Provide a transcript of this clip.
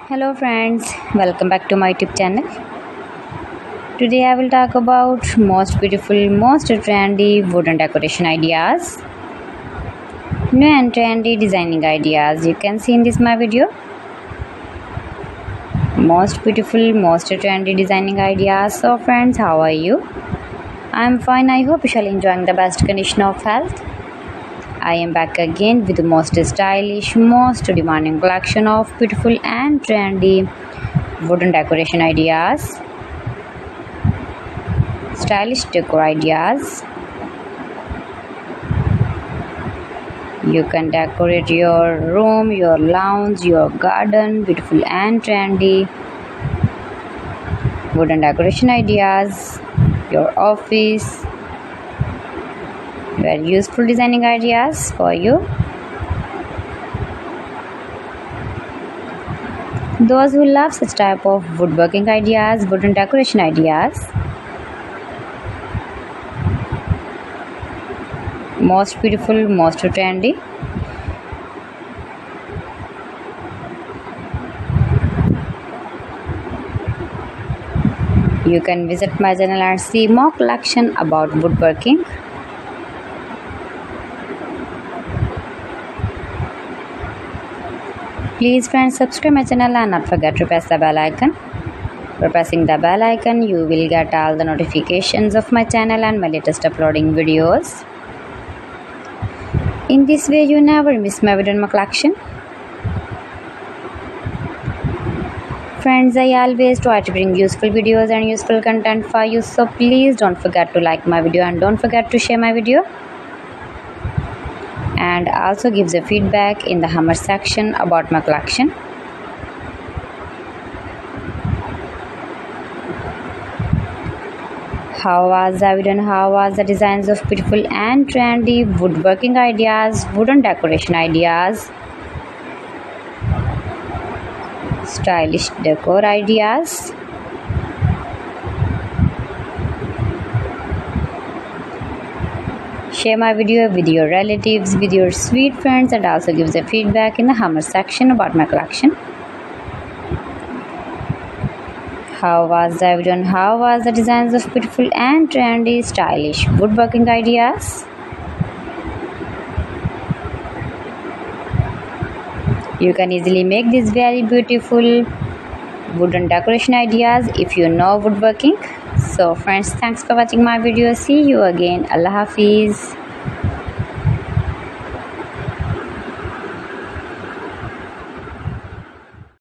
Hello friends, welcome back to my YouTube channel. Today I will talk about most beautiful, most trendy wooden decoration ideas. New and trendy designing ideas you can see in this my video. Most beautiful, most trendy designing ideas. So friends, how are you? I am fine. I hope you shall enjoying the best condition of health. I am back again with the most stylish, most demanding collection of beautiful and trendy wooden decoration ideas, stylish decor ideas. You can decorate your room, your lounge, your garden, beautiful and trendy wooden decoration ideas, your office. Very useful designing ideas for you. Those who love such type of woodworking ideas, wooden decoration ideas. Most beautiful, most trendy. You can visit my channel and see more collection about woodworking. Please friends, subscribe my channel and not forget to press the bell icon. For pressing the bell icon, you will get all the notifications of my channel and my latest uploading videos. In this way, you never miss my video in my collection. Friends, I always try to bring useful videos and useful content for you. So please don't forget to like my video and don't forget to share my video. And also gives a feedback in the hammer section about my collection. How was the video and how was the designs of beautiful and trendy woodworking ideas, wooden decoration ideas, stylish decor ideas. Share my video with your relatives, with your sweet friends, and also gives a feedback in the hammer section about my collection. How was the video and how was the designs of beautiful and trendy stylish woodworking ideas? You can easily make these very beautiful wooden decoration ideas if you know woodworking. So friends, thanks for watching my video. See you again. Allah Hafiz.